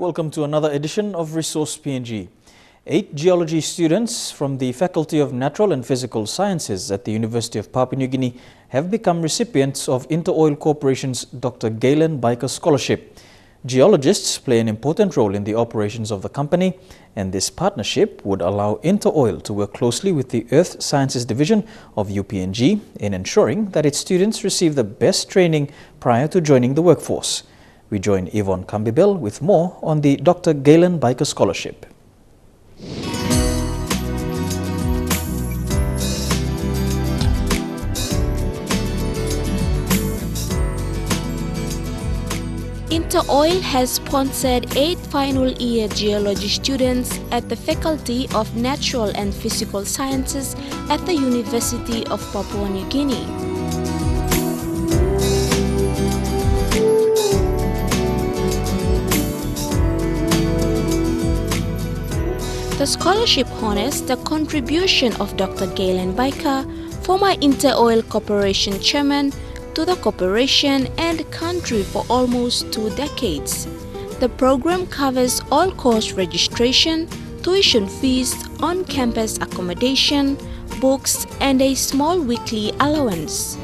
Welcome to another edition of Resource PNG. 8 geology students from the Faculty of Natural and Physical Sciences at the University of Papua New Guinea have become recipients of InterOil Corporation's Dr. Gaylen Byker Scholarship. Geologists play an important role in the operations of the company, and this partnership would allow InterOil to work closely with the Earth Sciences Division of UPNG in ensuring that its students receive the best training prior to joining the workforce. We join Yvonne Kambibel with more on the Dr. Gaylen Byker Scholarship. InterOil has sponsored 8 final year geology students at the Faculty of Natural and Physical Sciences at the University of Papua New Guinea. The scholarship honors the contribution of Dr. Gaylen Byker, former InterOil Corporation chairman, to the corporation and country for almost 2 decades. The program covers all course registration, tuition fees, on-campus accommodation, books, and a small weekly allowance.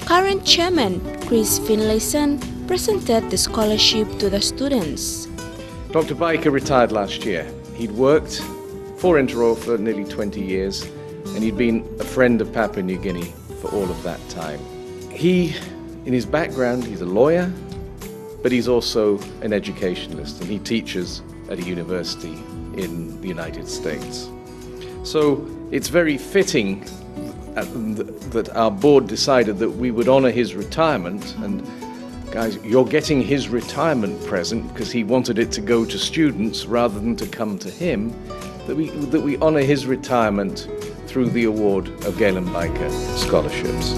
Current chairman Chris Finlayson presented the scholarship to the students. Dr. Byker retired last year. He'd worked for InterOil for nearly 20 years, and he'd been a friend of Papua New Guinea for all of that time. He, in his background, he's a lawyer, but he's also an educationalist, and he teaches at a university in the United States. So it's very fitting that our board decided that we would honor his retirement. And guys, you're getting his retirement present because he wanted it to go to students rather than to come to him, that we honor his retirement through the award of Gaylen Byker Scholarships.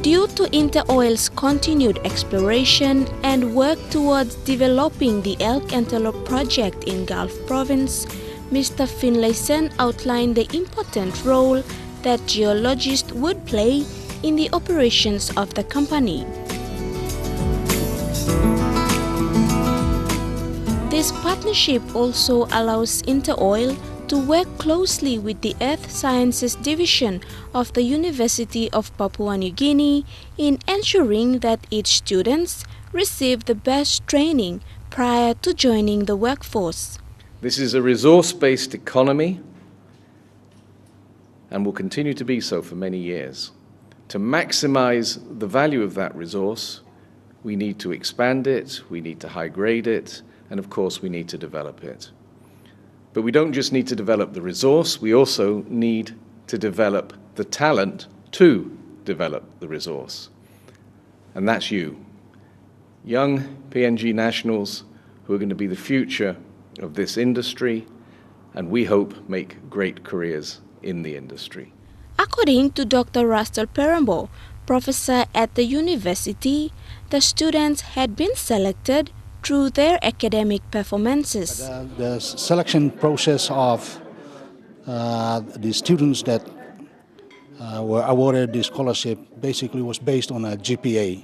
Due to InterOil's continued exploration and work towards developing the Elk Antelope project in Gulf Province, Mr. Finlayson outlined the important role that geologists would play in the operations of the company. This partnership also allows InterOil to work closely with the Earth Sciences Division of the University of Papua New Guinea in ensuring that its students receive the best training prior to joining the workforce. This is a resource-based economy and will continue to be so for many years. To maximize the value of that resource, we need to expand it, we need to high-grade it, and of course we need to develop it. But we don't just need to develop the resource, we also need to develop the talent to develop the resource. And that's you, young PNG nationals who are going to be the future of this industry, and we hope make great careers in the industry. According to Dr. Russell Perambo, professor at the university, the students had been selected through their academic performances. The selection process of the students that were awarded the scholarship basically was based on a GPA.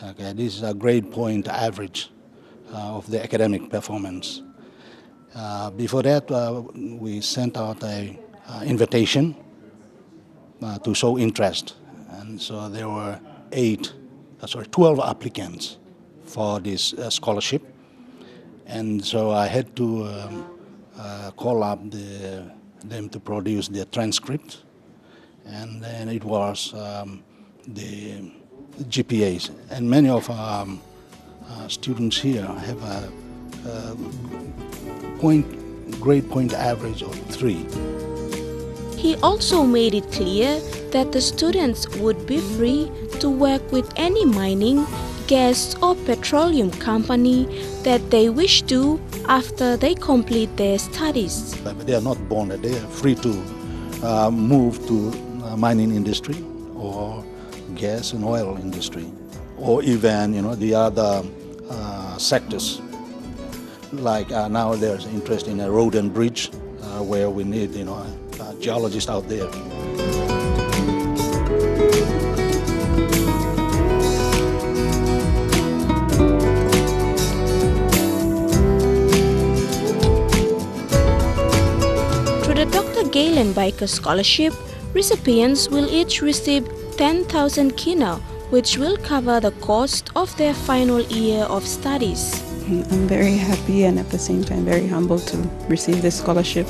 Okay, this is a grade point average of the academic performance. Before that, we sent out an invitation to show interest, and so there were 12 applicants for this scholarship, and so I had to call up them to produce their transcript, and then it was the GPAs, and many of our students here have a grade point average of 3. He also made it clear that the students would be free to work with any mining, gas or petroleum company that they wish to after they complete their studies. But they are not bonded, they are free to move to mining industry or gas and oil industry, or even the other sectors. Like now there's interest in a road and bridge where we need geologists out there. Gaylen Byker Scholarship, recipients will each receive 10,000 kina, which will cover the cost of their final year of studies. I'm very happy and at the same time very humbled to receive this scholarship.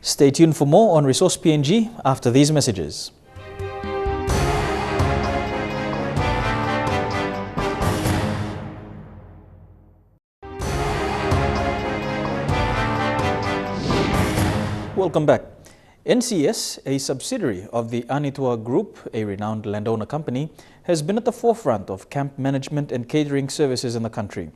Stay tuned for more on Resource PNG after these messages. Welcome back. NCS, a subsidiary of the Anitua Group, a renowned landowner company, has been at the forefront of camp management and catering services in the country.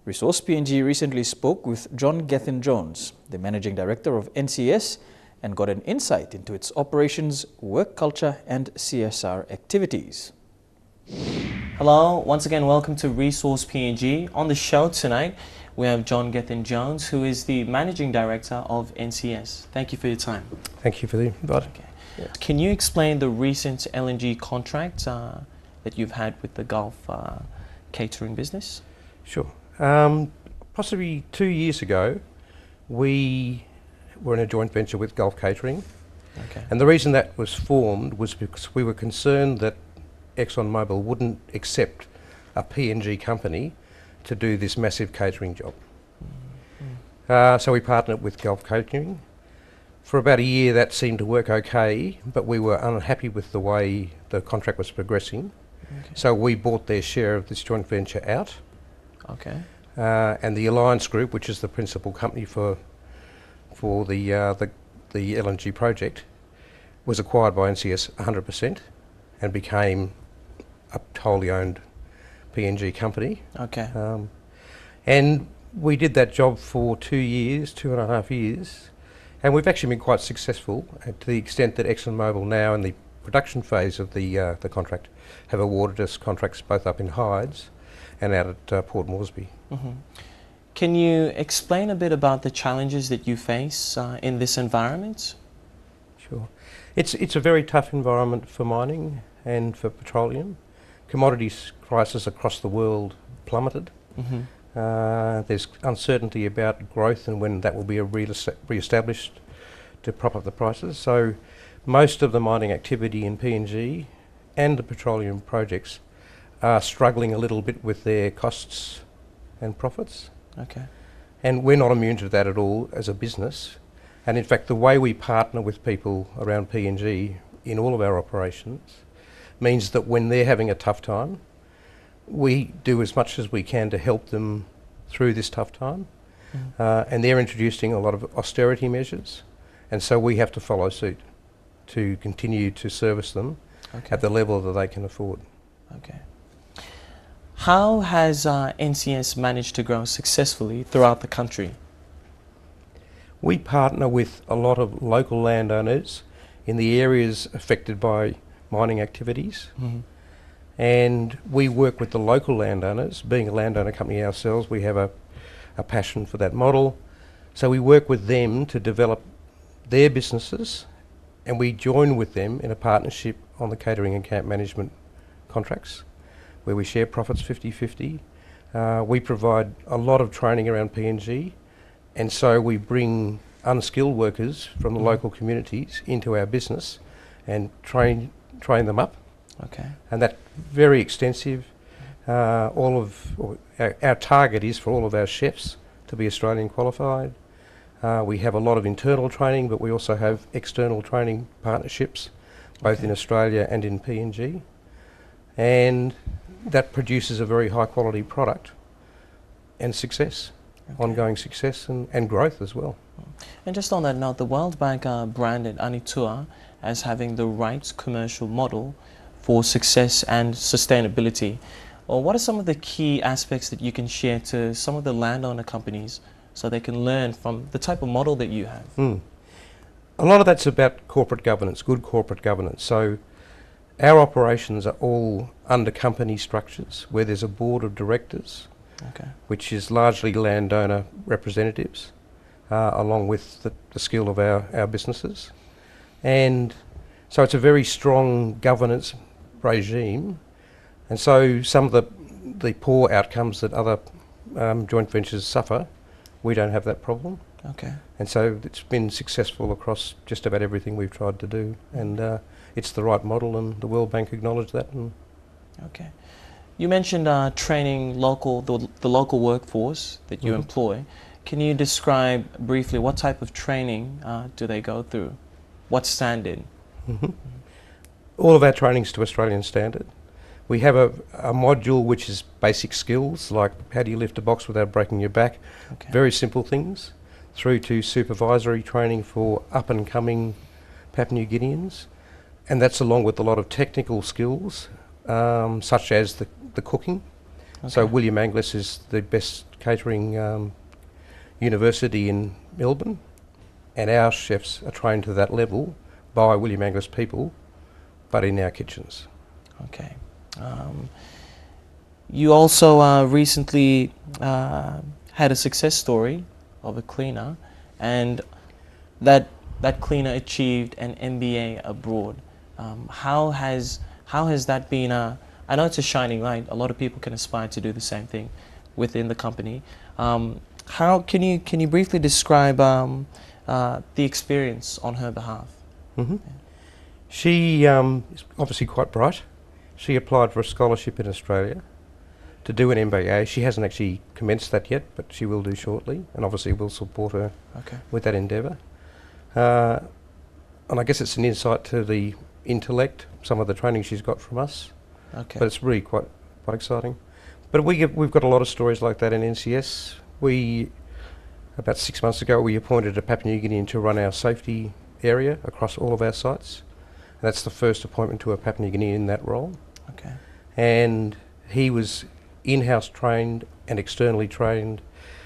Resource PNG recently spoke with John Gethin Jones, the managing director of NCS, and got an insight into its operations, work culture and CSR activities. Hello, once again welcome to Resource PNG. On the show tonight we have John Gethin Jones, who is the managing director of NCS. Thank you for your time. Thank you for the invite. Okay. Yeah. Can you explain the recent LNG contract that you've had with the Gulf catering business? Sure. Possibly 2 years ago, we were in a joint venture with Gulf Catering. Okay. And the reason that was formed was because we were concerned that ExxonMobil wouldn't accept a PNG company to do this massive catering job. So we partnered with Gulf Catering. For about a year that seemed to work okay, but we were unhappy with the way the contract was progressing. Okay. So we bought their share of this joint venture out. Okay. And the Alliance Group, which is the principal company for the LNG project, was acquired by NCS 100% and became a wholly owned PNG company. Okay. And we did that job for 2 years, 2.5 years, and we've actually been quite successful to the extent that ExxonMobil now in the production phase of the contract have awarded us contracts both up in Hydes and out at Port Moresby. Mm-hmm. Can you explain a bit about the challenges that you face in this environment? Sure. It's a very tough environment for mining and for petroleum. Commodities prices across the world plummeted. Mm-hmm. There's uncertainty about growth and when that will be re-established to prop up the prices. So most of the mining activity in PNG and the petroleum projects are struggling a little bit with their costs and profits. Okay. And we're not immune to that at all as a business. And in fact, the way we partner with people around PNG in all of our operations means that when they're having a tough time, we do as much as we can to help them through this tough time. And they're introducing a lot of austerity measures. And so we have to follow suit to continue to service them at the level that they can afford. Okay. How has NCS managed to grow successfully throughout the country? We partner with a lot of local landowners in the areas affected by mining activities. Mm-hmm. And we work with the local landowners. Being a landowner company ourselves, we have a passion for that model. So we work with them to develop their businesses, and we join with them in a partnership on the catering and camp management contracts, where we share profits 50-50. We provide a lot of training around PNG, and so we bring unskilled workers from the local communities into our business and train them up. Okay. And that's very extensive. Our target is for all of our chefs to be Australian qualified. We have a lot of internal training, but we also have external training partnerships, both in Australia and in PNG. And that produces a very high quality product and success, ongoing success and growth as well. And just on that note, the World Bank branded Anitua as having the right commercial model for success and sustainability. Well, what are some of the key aspects that you can share to some of the landowner companies so they can learn from the type of model that you have? A lot of that's about corporate governance, good corporate governance. So our operations are all under company structures where there's a board of directors Okay. which is largely landowner representatives, along with the skill of our businesses. And so it's a very strong governance regime. And so some of the poor outcomes that other joint ventures suffer, we don't have that problem. Okay. And so it's been successful across just about everything we've tried to do. And it's the right model, and the World Bank acknowledged that. And Okay. You mentioned training the local workforce that you employ. Can you describe briefly what type of training do they go through? What's standard? all of our training's to Australian standard. We have a module which is basic skills, like how do you lift a box without breaking your back, very simple things, through to supervisory training for up-and-coming Papua New Guineans. And that's along with a lot of technical skills, such as the cooking. So William Angliss is the best catering university in Melbourne, and our chefs are trained to that level by William Angliss people, but in our kitchens. Okay. You also recently had a success story of a cleaner, and that cleaner achieved an MBA abroad. How has that been I know it's a shining light. A lot of people can aspire to do the same thing within the company. How can you briefly describe the experience on her behalf? Mm-hmm. She is obviously quite bright. She applied for a scholarship in Australia to do an MBA. She hasn't actually commenced that yet, but she will do shortly, and obviously we'll support her with that endeavour. And I guess it's an insight to the intellect, some of the training she's got from us. But it's really quite exciting. But we've got a lot of stories like that in NCS. About 6 months ago, we appointed a Papua New Guinean to run our safety area across all of our sites. And that's the first appointment to a Papua New Guinean in that role. And he was in-house trained and externally trained.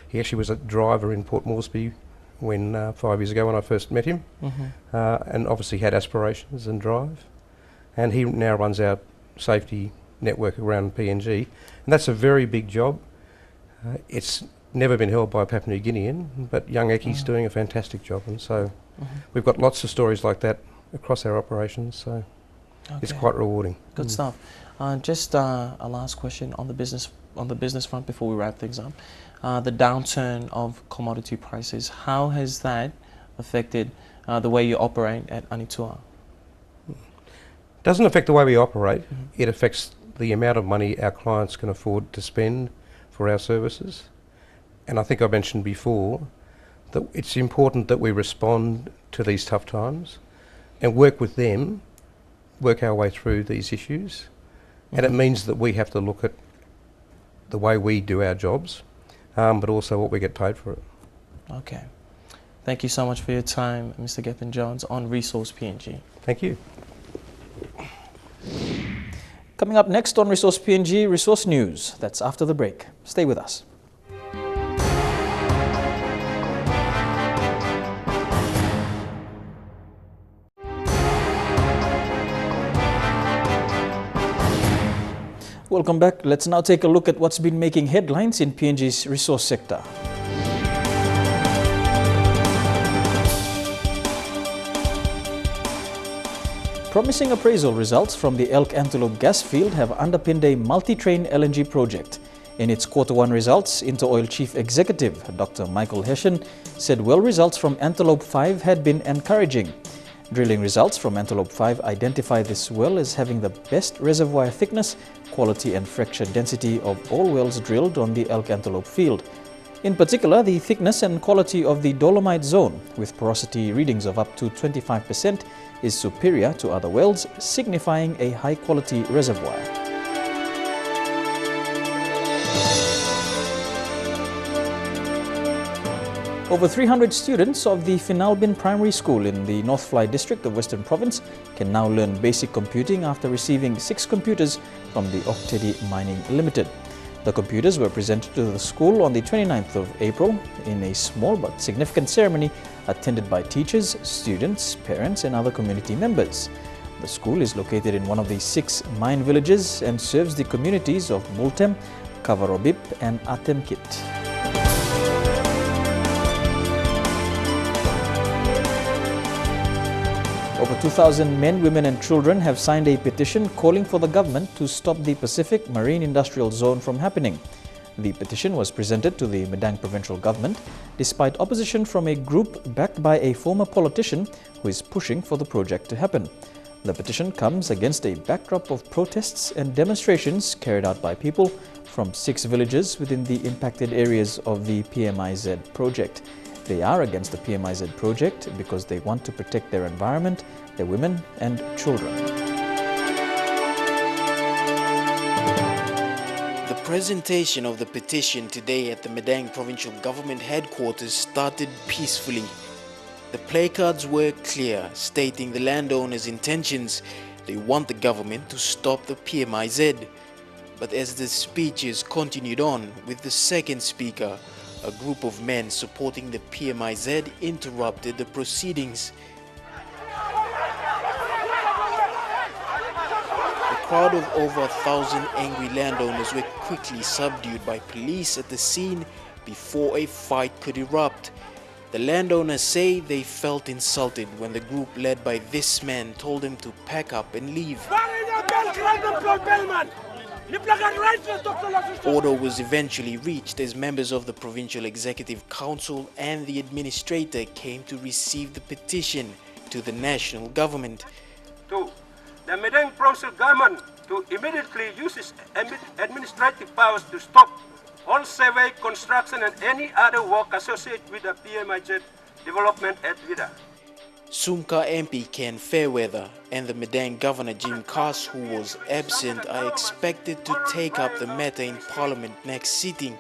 He actually was a driver in Port Moresby when 5 years ago when I first met him, and obviously had aspirations and drive. And he now runs our safety network around PNG, and that's a very big job. It's never been held by a Papua New Guinean, but young Eki's doing a fantastic job, and so we've got lots of stories like that across our operations, so it's quite rewarding. Good stuff. Just a last question on the business front before we wrap things up. The downturn of commodity prices, how has that affected the way you operate at Anitua? Doesn't affect the way we operate. It affects the amount of money our clients can afford to spend for our services. And I think I mentioned before that it's important that we respond to these tough times and work with them, work our way through these issues. And it means that we have to look at the way we do our jobs, but also what we get paid for it. Okay. Thank you so much for your time, Mr. Gaylen Jones, on Resource PNG. Thank you. Coming up next on Resource PNG, Resource News. That's after the break. Stay with us. Welcome back. Let's now take a look at what's been making headlines in PNG's resource sector. Promising appraisal results from the Elk Antelope gas field have underpinned a multi-train LNG project. In its Q1 results, InterOil Chief Executive Dr. Michael Hession said well results from Antelope 5 had been encouraging. Drilling results from Antelope 5 identify this well as having the best reservoir thickness, quality and fracture density of all wells drilled on the Elk Antelope field. In particular, the thickness and quality of the dolomite zone, with porosity readings of up to 25%, is superior to other wells, signifying a high-quality reservoir. Over 300 students of the Finalbin Primary School in the North Fly district of Western Province can now learn basic computing after receiving 6 computers from the Oktedi Mining Limited. The computers were presented to the school on the 29th of April in a small but significant ceremony attended by teachers, students, parents and other community members. The school is located in one of the 6 mine villages and serves the communities of Multem, Kavarobib and Atemkit. Over 2,000 men, women and children have signed a petition calling for the government to stop the Pacific Marine Industrial Zone from happening. The petition was presented to the Medang provincial government despite opposition from a group backed by a former politician who is pushing for the project to happen. The petition comes against a backdrop of protests and demonstrations carried out by people from 6 villages within the impacted areas of the PMZ project. They are against the PMZ project because they want to protect their environment, their women and children. The presentation of the petition today at the Medang Provincial Government Headquarters started peacefully. The placards were clear, stating the landowners' intentions. They want the government to stop the PMZ. But as the speeches continued on, with the second speaker, a group of men supporting the PMZ interrupted the proceedings. A crowd of over 1,000 angry landowners were quickly subdued by police at the scene before a fight could erupt. The landowners say they felt insulted when the group led by this man told them to pack up and leave. Order was eventually reached as members of the Provincial Executive Council and the administrator came to receive the petition to the national government. 2. The Medang Provincial Government to immediately use its administrative powers to stop all survey, construction and any other work associated with the PMZ development at Vida. Sumka MP Ken Fairweather and the Medang Governor Jim Kass, who was absent, are expected to take up the matter in Parliament next sitting.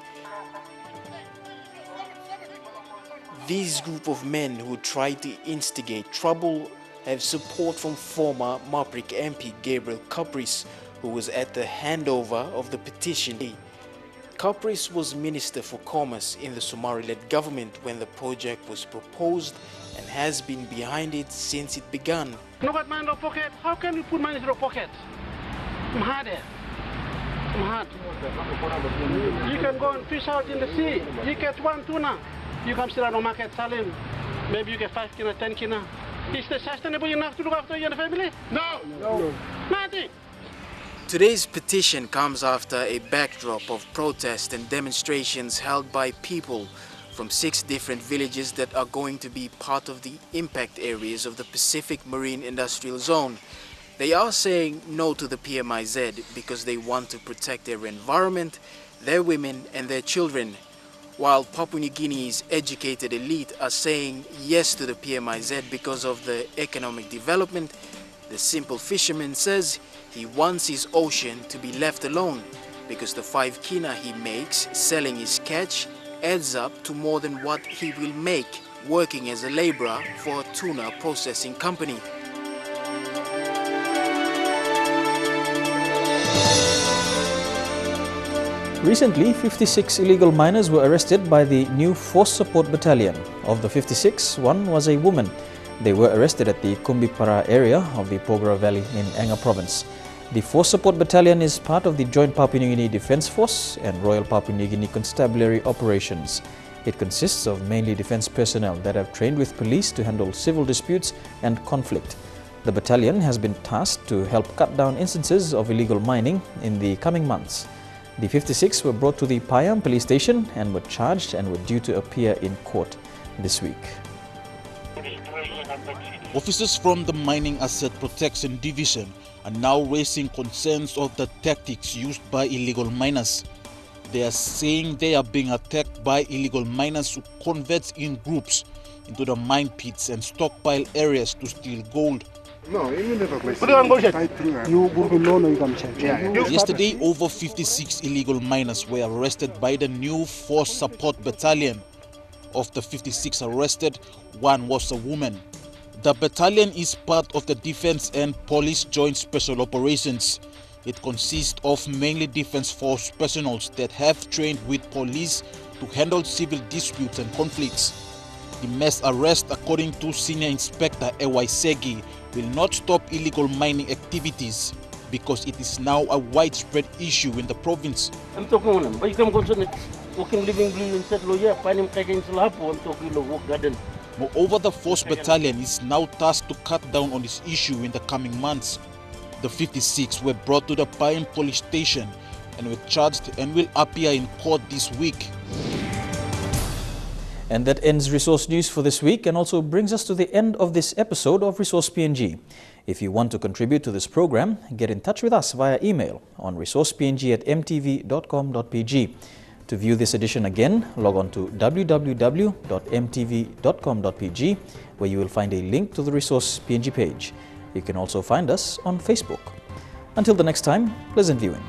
These group of men who tried to instigate trouble have support from former Maprik MP Gabriel Caprice, who was at the handover of the petition. Caprice was Minister for Commerce in the Somali-led government when the project was proposed and has been behind it since it began. Look at man in your pocket. How can you put money in your pocket? I'm hard. You can go and fish out in the sea. You get 1 tuna. You come sit on the market, sell him. Maybe you get 5 kina, 10 kina. Is this sustainable enough to look after your family? No. Nothing. Today's petition comes after a backdrop of protests and demonstrations held by people from 6 different villages that are going to be part of the impact areas of the Pacific Marine Industrial Zone. They are saying no to the PMZ because they want to protect their environment, their women and their children, while Papua New Guinea's educated elite are saying yes to the PMZ because of the economic development. The simple fisherman says he wants his ocean to be left alone because the 5 kina he makes selling his catch adds up to more than what he will make working as a laborer for a tuna processing company. Recently, 56 illegal miners were arrested by the new Force Support Battalion. Of the 56, 1 was a woman. They were arrested at the Kumbipara area of the Pogra Valley in Anga Province. The Force Support Battalion is part of the Joint Papua New Guinea Defence Force and Royal Papua New Guinea Constabulary Operations. It consists of mainly defence personnel that have trained with police to handle civil disputes and conflict. The battalion has been tasked to help cut down instances of illegal mining in the coming months. The 56 were brought to the Payam police station and were charged and were due to appear in court this week. Officers from the Mining Asset Protection Division are now raising concerns of the tactics used by illegal miners. They are saying they are being attacked by illegal miners who convert in groups into the mine pits and stockpile areas to steal gold. Yesterday, over 56 illegal miners were arrested by the new Force Support Battalion. Of the 56 arrested, 1 was a woman. The battalion is part of the Defence and Police Joint Special Operations. It consists of mainly Defence Force personnel that have trained with police to handle civil disputes and conflicts. The mass arrest, according to Senior Inspector Ewaisegi, will not stop illegal mining activities. because it is now a widespread issue in the province. I'm talking on them, but you can go to working living blue and settle here, find him taking Salapo, I'm talking of work garden. Moreover, the 4th Battalion is now tasked to cut down on this issue in the coming months. The 56 were brought to the Payan police station and were charged and will appear in court this week. And that ends Resource News for this week and also brings us to the end of this episode of Resource PNG. If you want to contribute to this program, get in touch with us via email on resourcepng@mtv.com.pg. To view this edition again, log on to www.mtv.com.pg, where you will find a link to the Resource PNG page. You can also find us on Facebook. Until the next time, pleasant viewing.